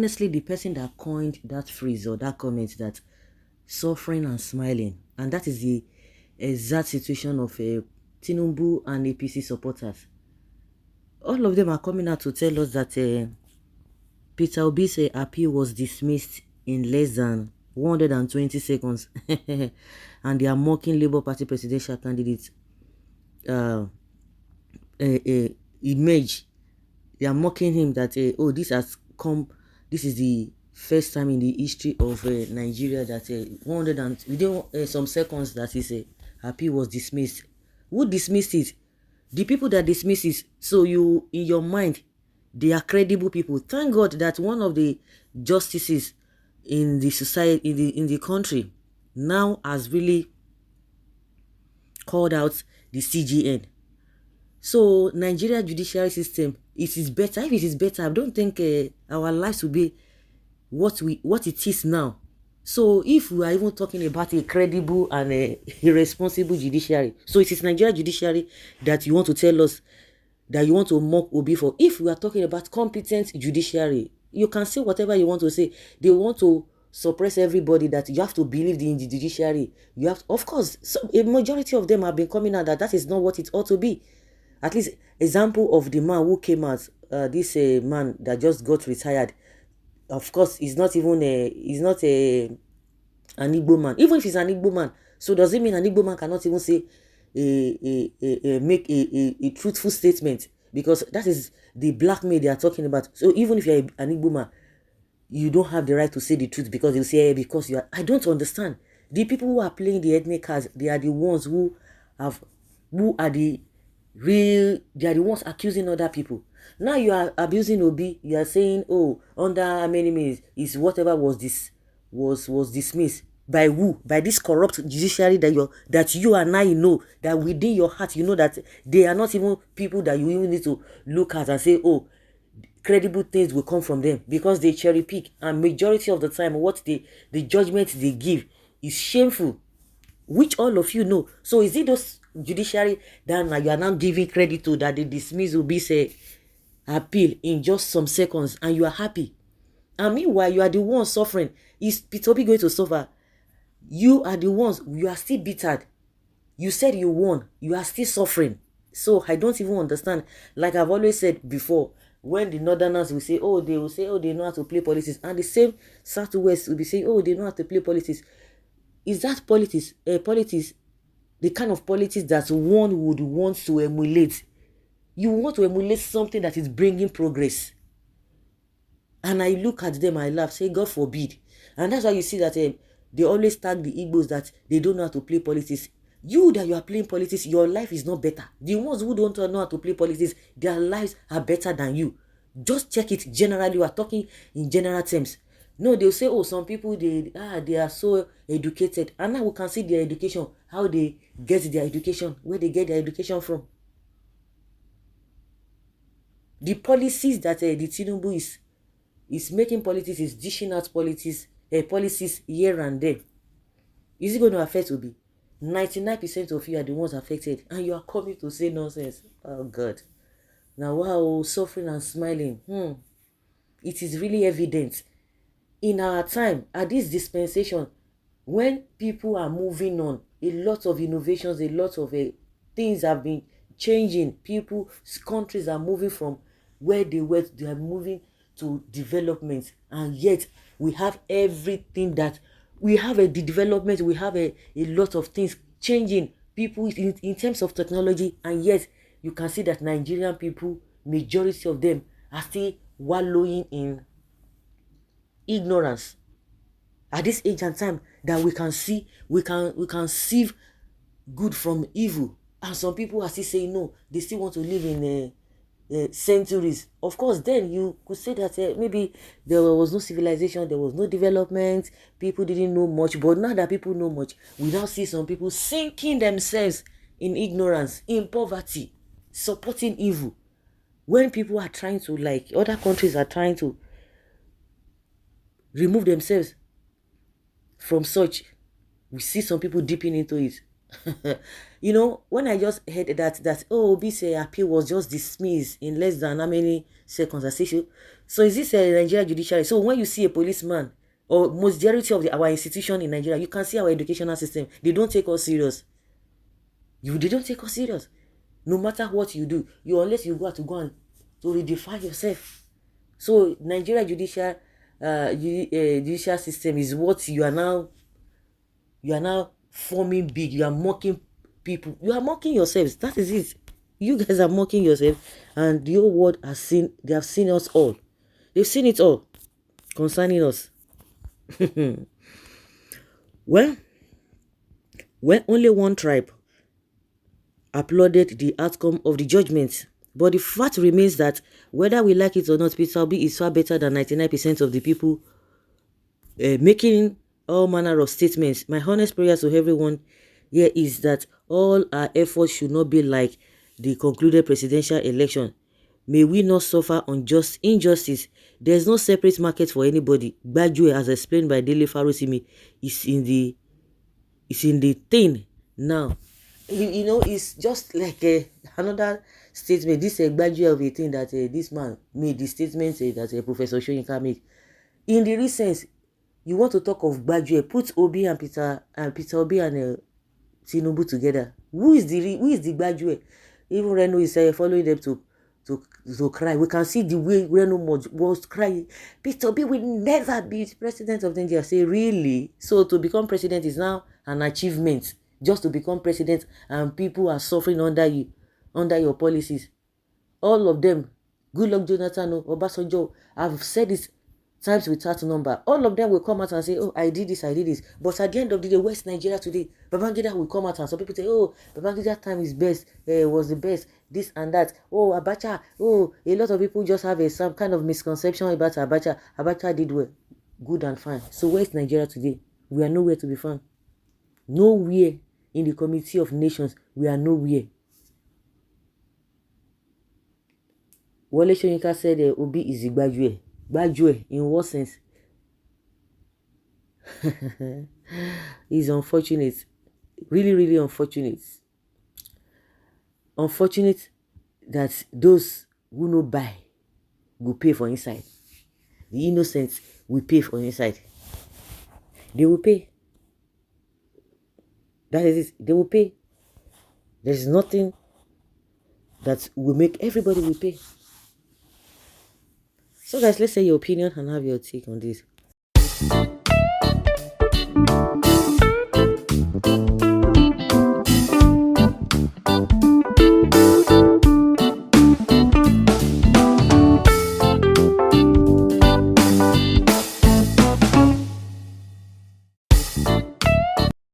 honestly, the person that coined that phrase or that comment, that suffering and smiling, and that is the exact situation of Tinubu and APC supporters. All of them are coming out to tell us that Peter Obi's appeal was dismissed in less than 120 seconds. And they are mocking Labour Party presidential candidate uh, image. They are mocking him that, oh, this is the first time in the history of Nigeria that 100 and within some seconds that his appeal was dismissed. Who dismissed it? The people that dismiss it. So you, in your mind, they are credible people. Thank God that one of the justices in the society, in the country, now has really called out the CGN. So Nigeria judiciary system, it is better. If it is better, I don't think our lives will be what it is now. So if we are even talking about a credible and a irresponsible judiciary, so it is Nigeria judiciary that you want to tell us that you want to mock Obi for. If we are talking about competent judiciary, you can say whatever you want to say. They want to suppress everybody, that you have to believe in the judiciary. You have to, of course, a majority of them have been coming out that is not what it ought to be. At least example of the man who came out, this man that just got retired. Of course, he's not an Igbo man. Even if he's an Igbo man, so does it mean an Igbo man cannot even say make a truthful statement? Because that is the blackmail they are talking about. So even if you're an Igbo man, you don't have the right to say the truth, because they'll say, because you are. I don't understand. The people who are playing the ethnic cards, they are the ones they are the ones accusing other people. Now you are abusing Obi. You are saying, oh, under how many minutes is whatever was dismissed by who? By this corrupt judiciary that you and I know, that within your heart you know that they are not even people that you even need to look at and say, oh, credible things will come from them, because they cherry pick, and majority of the time what the judgment they give is shameful, which all of you know. So is it those judiciary that you are now giving credit to, that they dismiss Obi's appeal in just some seconds, and you are happy? And meanwhile, you are the ones suffering. Is Peter Obi going to suffer? You are the ones, you are still bittered. You said you won, you are still suffering. So I don't even understand. Like I've always said before, when the northerners will say, they know how to play politics, and the same southwest will be saying, they know how to play politics. Is that politics the kind of politics that one would want to emulate? You want to emulate something that is bringing progress. And I look at them, I laugh, say, God forbid. And that's why you see that they always tag the Igbos that they don't know how to play politics. You that you are playing politics, your life is not better. The ones who don't know how to play politics, their lives are better than you. Just check it generally. We are talking in general terms. No, they'll say, some people, they are so educated. And now we can see their education, how they get their education, where they get their education from. The policies that the Tinubu is making politics, is dishing out policies here and there. Is it going to affect Obi? 99% of you are the ones affected, and you are coming to say nonsense. Oh God. Now, wow, suffering and smiling. It is really evident. In our time, at this dispensation, when people are moving on, a lot of innovations, a lot of things have been changing. Countries are moving from where they were, they are moving to development, and yet we have everything that we have the development, we have a lot of things changing, people in terms of technology, and yet you can see that Nigerian people, majority of them, are still wallowing in ignorance. At this age and time that we can see, we can sieve good from evil, and some people are still saying no, they still want to live in centuries. Of course, then you could say that maybe there was no civilization, there was no development, people didn't know much. But now that people know much, we now see some people sinking themselves in ignorance, in poverty, supporting evil, when people are trying to, like other countries are trying to remove themselves from such. We see some people dipping into it. You know, when I just heard that oh, Obi's appeal was just dismissed in less than how many seconds, I say, so is this a Nigeria judiciary? So when you see a policeman or majority of our institution in Nigeria, you can see our educational system. They don't take us serious. They don't take us serious. No matter what you do, unless you go and to redefine yourself. So Nigeria judicial system is what you are now forming big. You are mocking people. You are mocking yourselves. That is it. You guys are mocking yourself, and the whole world has seen. They have seen us all. They've seen it all concerning us. Well, when only one tribe applauded the outcome of the judgment, but the fact remains that whether we like it or not, Peter Obi is far better than 99% of the people making all manner of statements. My honest prayer to everyone here is that all our efforts should not be like the concluded presidential election. May we not suffer injustice. There is no separate market for anybody. Gbajue, as explained by Dele Farosimi, is in the thing now. You know, it's just like another statement. This Gbajue of a thing that this man made. The statement that Professor Soyinka made. In the recent, you want to talk of Gbajue, put Obi and Peter Obi and Tinubu together. Who is the Gbajue? Even Reno is following them to cry. We can see the way Reno was crying. Peter Obi will never be president of Nigeria. Say, really? So to become president is now an achievement. Just to become president, and people are suffering under your policies. All of them, Goodluck Jonathan, Obasanjo, I've said this times without number. All of them will come out and say, oh, I did this. But at the end of the day, West Nigeria today, Babangida will come out and some people say, oh, Babangida time is best, was the best, this and that. Oh, Abacha, oh, a lot of people just have some kind of misconception about Abacha. Abacha did well, good and fine. So West Nigeria today, we are nowhere to be found. Nowhere in the Committee of Nations, we are nowhere. Wole Soyinka said Obi is Gbajue. Gbajue, in what sense? It's unfortunate. Really, really unfortunate. Unfortunate that those who no buy will pay for inside. The innocent will pay for inside. They will pay. That is it. They will pay. There's nothing that will make everybody will pay. So guys, let's say your opinion and have your take on this.